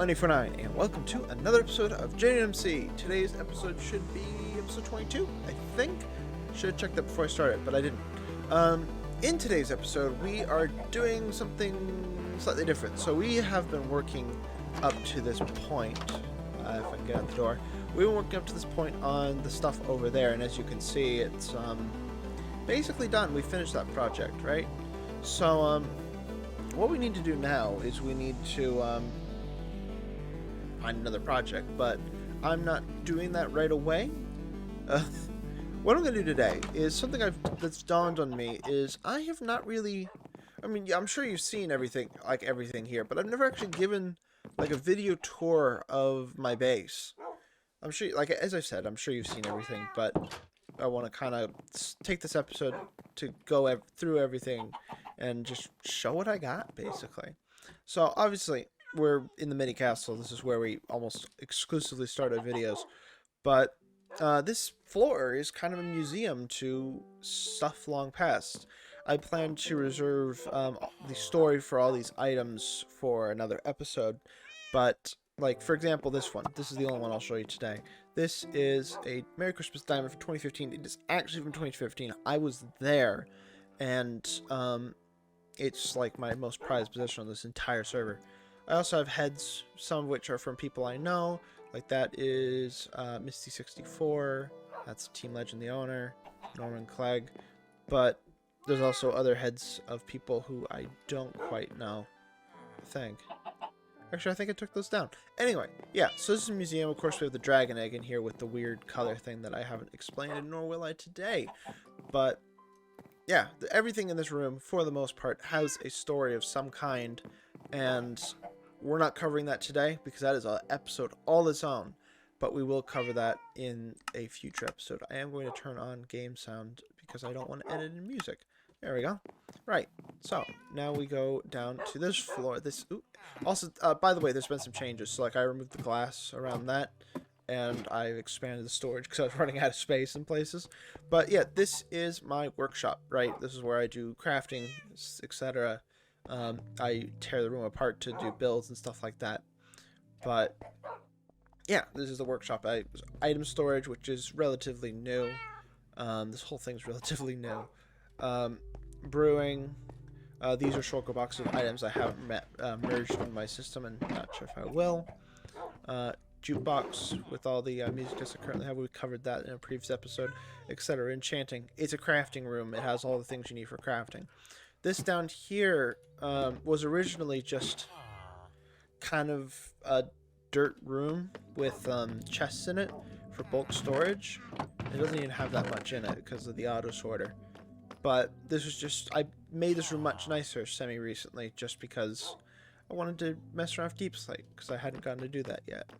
I'm E21.1, and welcome to another episode of GenuineMC. Today's episode should be episode 22, I think. Should have checked that before I started, but I didn't. In today's episode, we are doing something slightly different. So we have been working up to this point, if I can get out the door. We've been working up to this point on the stuff over there, and as you can see, it's basically done. We finished that project, right? So what we need to do now is we need to find another project, but I'm not doing that right away. What I'm going to do today is something that's dawned on me is I have not really, I mean, I'm sure you've seen everything here, but I've never actually given like a video tour of my base. I'm sure, like as I said, I'm sure you've seen everything, but I want to kind of take this episode to go through everything and just show what I got, basically. So obviously we're in the mini castle. This is where we almost exclusively start our videos, but this floor is kind of a museum to stuff long past. I plan to reserve the story for all these items for another episode, but like for example this is the only one I'll show you today. This is a Merry Christmas diamond from 2015. It is actually from 2015. I was there, and it's like my most prized possession on this entire server. I also have heads, some of which are from people I know. Like that is Misty64, that's Team Legend the owner, Norman Clegg. But there's also other heads of people who I don't quite know, I think. Actually, I think I took those down. Anyway, yeah, so this is a museum. Of course, we have the dragon egg in here with the weird color thing that I haven't explained, nor will I today. But yeah, everything in this room, for the most part, has a story of some kind, and we're not covering that today because that is an episode all its own, but we will cover that in a future episode. I am going to turn on game sound because I don't want to edit in music. There we go. Right, so now we go down to this floor. Also, by the way, there's been some changes. So like I removed the glass around that, and I expanded the storage because I was running out of space in places. But yeah, this is my workshop, right? This is where I do crafting, etc. I tear the room apart to do builds and stuff like that. But yeah, this is the workshop. Item storage, which is relatively new. This whole thing's relatively new. Brewing. These are shulker boxes of items I haven't merged in my system, and not sure if I will. Jukebox with all the music discs I currently have. We covered that in a previous episode, etc. Enchanting. It's a crafting room. It has all the things you need for crafting. This down here was originally just kind of a dirt room with chests in it for bulk storage. It doesn't even have that much in it because of the auto sorter. But this was just, I made this room much nicer semi-recently just because I wanted to mess around with Deep Slate because I hadn't gotten to do that yet.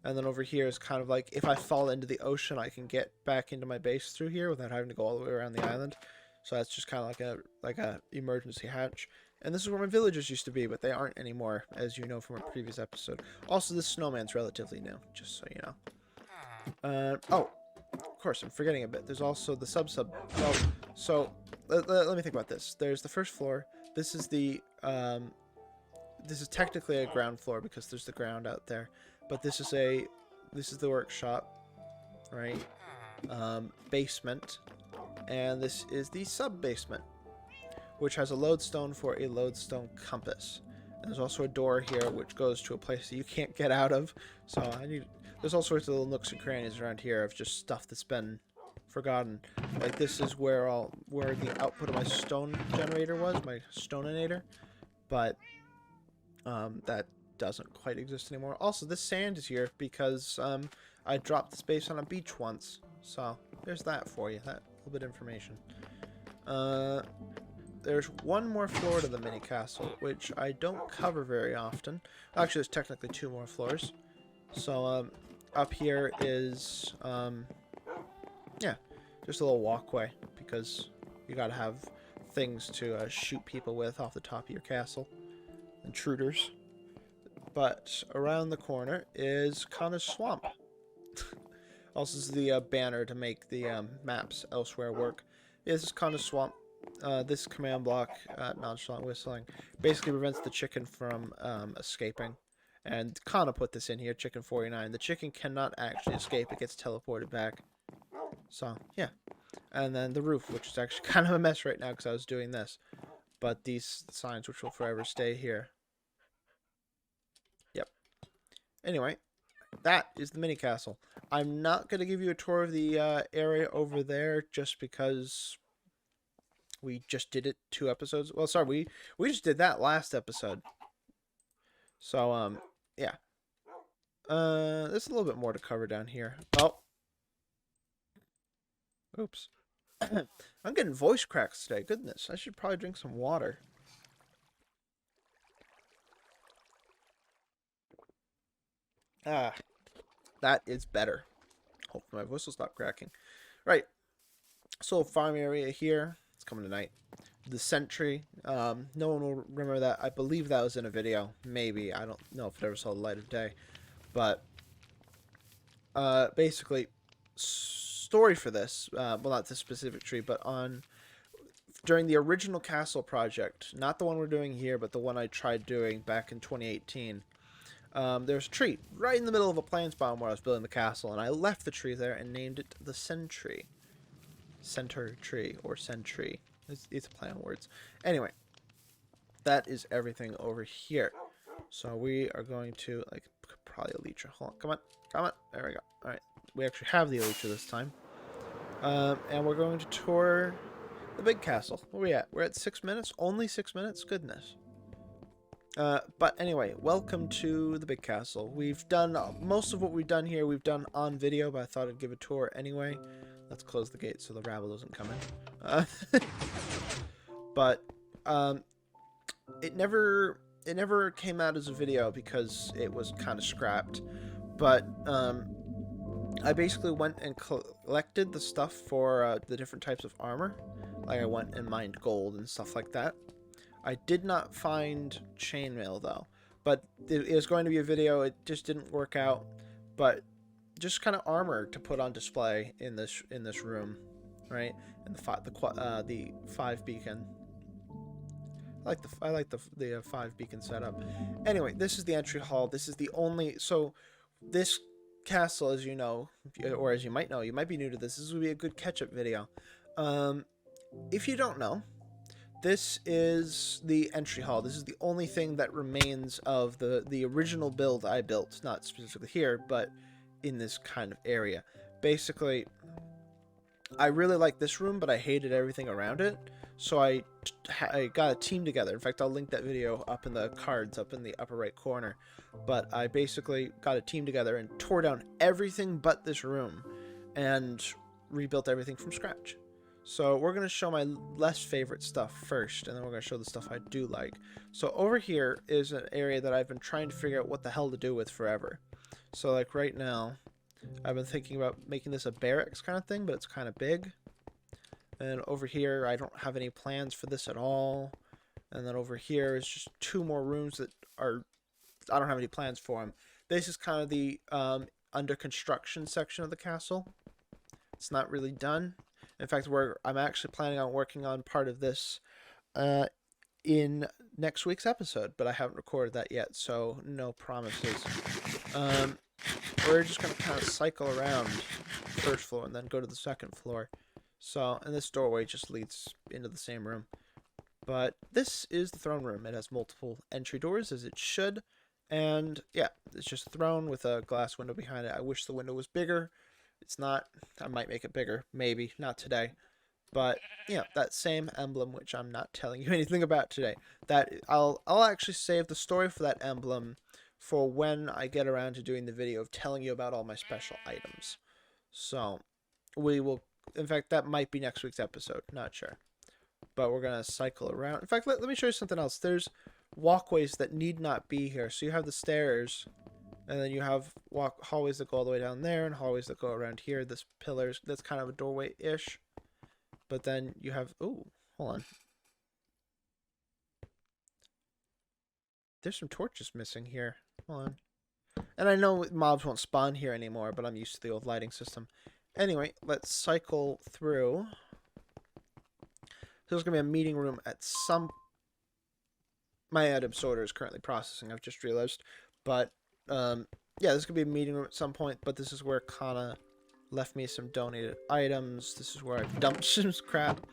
And then over here is kind of like, if I fall into the ocean, I can get back into my base through here without having to go all the way around the island. So that's just kind of like a emergency hatch. And this is where my villagers used to be, but they aren't anymore, as you know from a previous episode. Also, this snowman's relatively new, just so you know. Oh, of course, I'm forgetting a bit. There's also the sub. Well, so let me think about this. There's the first floor. This is the this is technically a ground floor because there's the ground out there, but this is the workshop, right? Basement. And this is the sub-basement, which has a lodestone for a lodestone compass. And there's also a door here which goes to a place that you can't get out of. So there's all sorts of little nooks and crannies around here of just stuff that's been forgotten. Like this is where the output of my stone generator was, my stoninator. But that doesn't quite exist anymore. Also, this sand is here because I dropped this base on a beach once. So there's that for you. That little bit of information. There's one more floor to the mini castle, which I don't cover very often. Actually, there's technically two more floors. So up here is yeah, just a little walkway because you gotta have things to shoot people with off the top of your castle, intruders. But around the corner is kind of swamp. Also, this is the banner to make the maps elsewhere work. Yeah, this is kind of swamp. This command block, nonchalant whistling, basically prevents the chicken from escaping. And Kana put this in here, chicken 49. The chicken cannot actually escape. It gets teleported back. So, yeah. And then the roof, which is actually kind of a mess right now because I was doing this. But these signs, which will forever stay here. Yep. Anyway, that is the mini castle. I'm not going to give you a tour of the area over there just because we just did it 2 episodes. Well, sorry, we just did that last episode. So, yeah. There's a little bit more to cover down here. Oh. Oops. I'm getting voice cracks today. Goodness, I should probably drink some water. Ah, that is better. Hopefully my voice will stop cracking. Right. So farm area here. It's coming tonight. The sentry. No one will remember that. I believe that was in a video. Maybe. I don't know if it ever saw the light of day. But basically, story for this. Well, not this specific tree, but during the original castle project, not the one we're doing here, but the one I tried doing back in 2018. There's a tree right in the middle of a plains biome where I was building the castle, and I left the tree there and named it the Sentry. Center tree, or Sentry. It's a play on words. Anyway, that is everything over here. So we are going to, like, probably elytra. Hold on, come on, come on. There we go. Alright, we actually have the elytra this time. And we're going to tour the big castle. Where are we at? We're at 6 minutes? Only 6 minutes? Goodness. But anyway, welcome to the big castle. We've done most of what we've done here, we've done on video, but I thought I'd give a tour anyway. Let's close the gate so the rabble doesn't come in. But it never came out as a video because it was kind of scrapped. But I basically went and collected the stuff for the different types of armor. Like I went and mined gold and stuff like that. I did not find chainmail though, but it was going to be a video. It just didn't work out. But just kind of armor to put on display in this room, right? And the 5 beacon. I like the 5 beacon setup. Anyway, this is the entry hall. This is the only this castle, as you know, or as you might know, you might be new to this. This would be a good catch-up video. If you don't know, this is the entry hall. This is the only thing that remains of the original build I built. Not specifically here, but in this kind of area. Basically, I really like this room, but I hated everything around it. So I got a team together. In fact, I'll link that video up in the cards, up in the upper right corner. But I basically got a team together and tore down everything but this room and rebuilt everything from scratch. So we're going to show my less favorite stuff first, and then we're going to show the stuff I do like. So over here is an area that I've been trying to figure out what the hell to do with forever. So like right now, I've been thinking about making this a barracks kind of thing, but it's kind of big. And over here, I don't have any plans for this at all. And then over here is just 2 more rooms that I don't have any plans for them. This is kind of the under construction section of the castle. It's not really done. In fact, I'm actually planning on working on part of this in next week's episode, but I haven't recorded that yet, so no promises. We're just going to kind of cycle around the first floor and then go to the second floor. So, and this doorway just leads into the same room. But this is the throne room. It has multiple entry doors, as it should. And, yeah, it's just a throne with a glass window behind it. I wish the window was bigger. It's not. I might make it bigger. Maybe. Not today. But, yeah, that same emblem, which I'm not telling you anything about today. That I'll actually save the story for that emblem for when I get around to doing the video of telling you about all my special items. So, we will... In fact, that might be next week's episode. Not sure. But we're going to cycle around. In fact, let me show you something else. There's walkways that need not be here. So you have the stairs, and then you have hallways that go all the way down there, and hallways that go around here. This pillars, that's kind of a doorway-ish. But then you have... Ooh, hold on. There's some torches missing here. Hold on. And I know mobs won't spawn here anymore, but I'm used to the old lighting system. Anyway, let's cycle through. There's going to be a meeting room at some... My atom sorter is currently processing, I've just realized. But, yeah, this could be a meeting room at some point, but this is where Kana left me some donated items. This is where I've dumped some crap.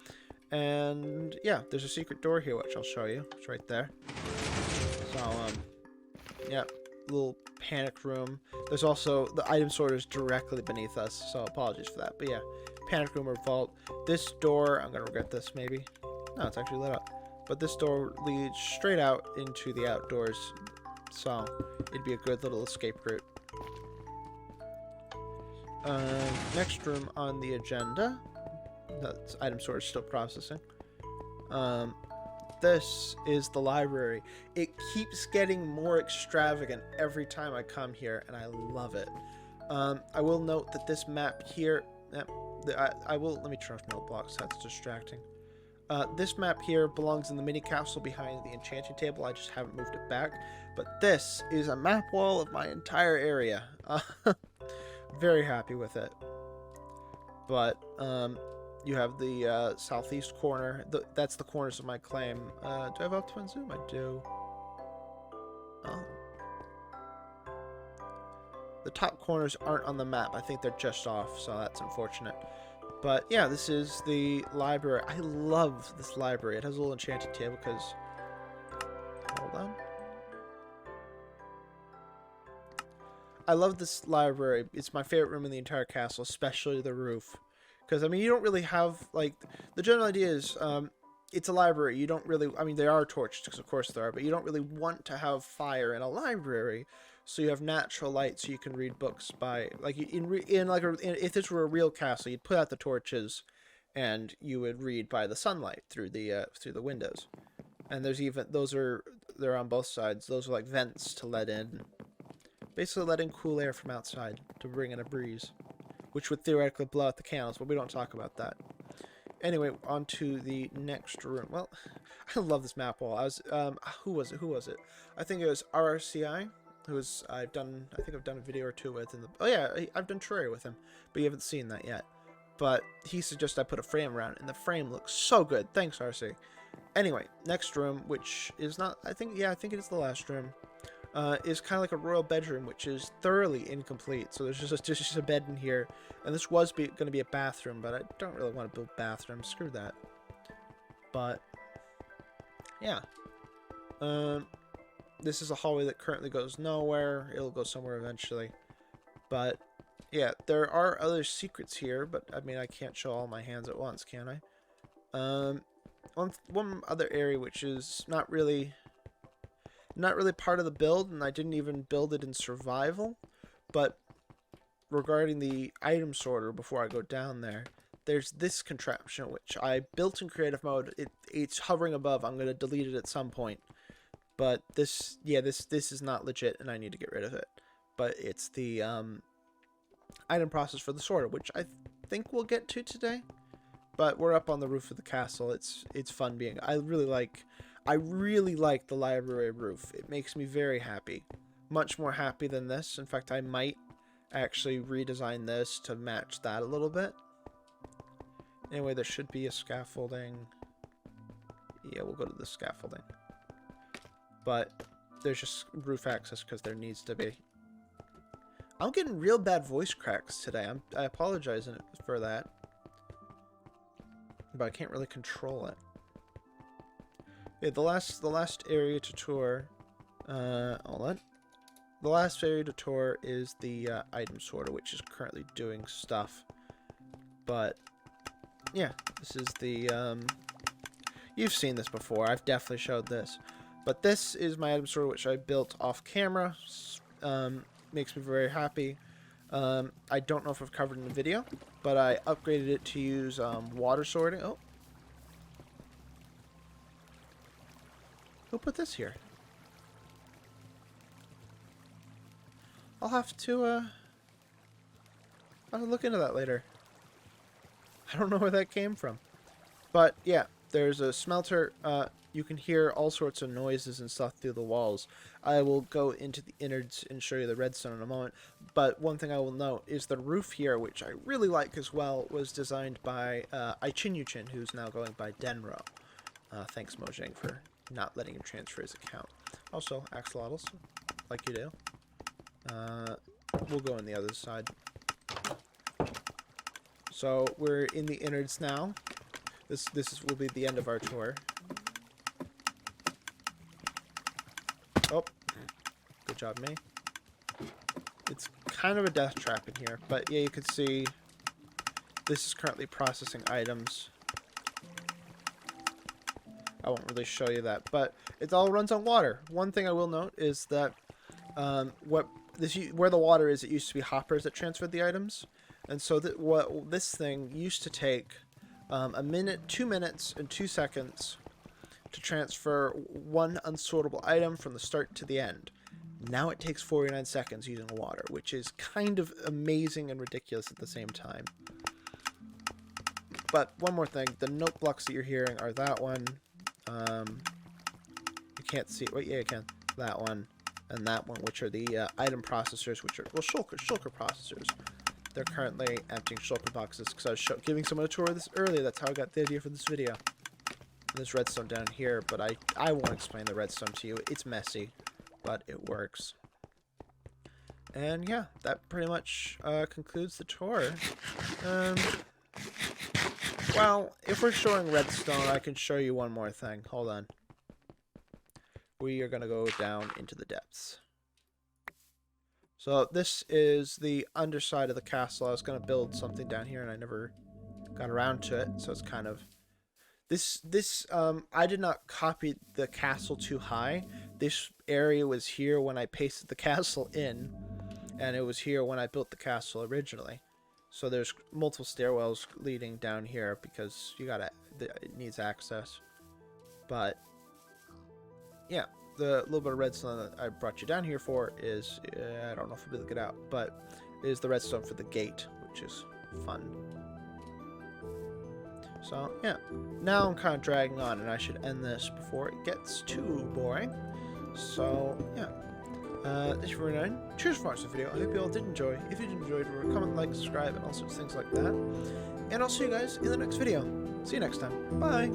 And, yeah, there's a secret door here, which I'll show you. It's right there. So, yeah, little panic room. There's also, the item sorter is directly beneath us, so apologies for that. But, yeah, panic room or vault. This door, I'm going to regret this, maybe. No, it's actually lit up. But this door leads straight out into the outdoors, so it'd be a good little escape route. Next room on the agenda. That's item storage still processing. This is the library. It keeps getting more extravagant every time I come here, and I love it. I will note that this map here... let me turn off note blocks, that's distracting. This map here belongs in the mini castle behind the enchanting table. I just haven't moved it back. But this is a map wall of my entire area. Very happy with it. But you have the southeast corner. That's the corners of my claim. Do I have up twin zoom? I do. Oh. The top corners aren't on the map. I think they're just off, so that's unfortunate. But yeah, this is the library. I love this library. It has a little enchanted table because... Hold on. I love this library. It's my favorite room in the entire castle, especially the roof. Because, I mean, you don't really have, like... The general idea is, it's a library. You don't really... I mean, there are torches, because of course there are, but you don't really want to have fire in a library. So you have natural light, so you can read books by, like, if this were a real castle, you'd put out the torches, and you would read by the sunlight through the windows. And there's even they're on both sides. Those are like vents to let in, basically let in cool air from outside to bring in a breeze, which would theoretically blow out the candles, but we don't talk about that. Anyway, on to the next room. Well, I love this map wall. Who was it? I think it was RRCI. I think I've done a video or two with. I've done Terraria with him, but you haven't seen that yet. But he suggested I put a frame around it, and the frame looks so good. Thanks, RC. Anyway, next room, which is not, I think it is the last room, is kind of like a royal bedroom, which is thoroughly incomplete. So there's just a bed in here, and this was going to be a bathroom, but I don't really want to build bathrooms. Screw that. But yeah. This is a hallway that currently goes nowhere. It'll go somewhere eventually. But, yeah, there are other secrets here, but, I mean, I can't show all my hands at once, can I? One other area which is not really part of the build, and I didn't even build it in survival, but regarding the item sorter before I go down there, there's this contraption, which I built in creative mode. It's hovering above. I'm going to delete it at some point. But this is not legit, and I need to get rid of it. But it's the item process for the sorter, which I think we'll get to today. But we're up on the roof of the castle. It's fun being. I really like the library roof. It makes me very happy, much more happy than this. In fact, I might actually redesign this to match that a little bit. Anyway, there should be a scaffolding. Yeah, we'll go to the scaffolding. But there's just roof access because there needs to be. I'm getting real bad voice cracks today. I apologize for that. But I can't really control it. Yeah, the last area to tour. Hold on. The last area to tour is the item sorter, which is currently doing stuff. But yeah, this is the you've seen this before. I've definitely showed this. But this is my item sorter, which I built off camera. Makes me very happy. I don't know if I've covered in the video, but I upgraded it to use water sorting. Oh. Who put this here? I'll have to look into that later. I don't know where that came from. But yeah, there's a smelter. You can hear all sorts of noises and stuff through the walls. I will go into the innards and show you the redstone in a moment. But one thing I will note is the roof here, which I really like as well, was designed by GenuineMC, who's now going by Denro. Thanks, Mojang, for not letting him transfer his account. Also, axolotls. like you do. We'll go on the other side. So we're in the innards now. Will be the end of our tour. Oh, good job, me. It's kind of a death trap in here, but yeah, you can see this is currently processing items. I won't really show you that, but it all runs on water. One thing I will note is that where the water is, it used to be hoppers that transferred the items, and so what this thing used to take a minute, 2 minutes, and 2 seconds to transfer one unsortable item from the start to the end. Now it takes 49 seconds using water, which is kind of amazing and ridiculous at the same time. But one more thing, the note blocks that you're hearing are that one. You can't see it. Wait, yeah, you can. That one and that one, which are the item processors, which are, well, shulker processors. They're currently emptying shulker boxes because I was giving someone a tour of this earlier. That's how I got the idea for this video. There's redstone down here, but I won't explain the redstone to you. It's messy, but it works. And yeah, that pretty much concludes the tour. Well, if we're showing redstone, I can show you one more thing. Hold on. We are going to go down into the depths. So this is the underside of the castle. I was going to build something down here, and I never got around to it. So it's kind of... I did not copy the castle too high. This area was here when I pasted the castle in, and it was here when I built the castle originally. So there's multiple stairwells leading down here because it needs access. But yeah, the little bit of redstone that I brought you down here for is, I don't know if we'll be able to get out, but is the redstone for the gate, which is fun. So yeah, now I'm kind of dragging on, and I should end this before it gets too boring. So yeah. This is GenuineMC. Cheers for watching the video. I hope you all did enjoy. If you did enjoy, remember, comment, like, subscribe, and all sorts of things like that. And I'll see you guys in the next video. See you next time. Bye!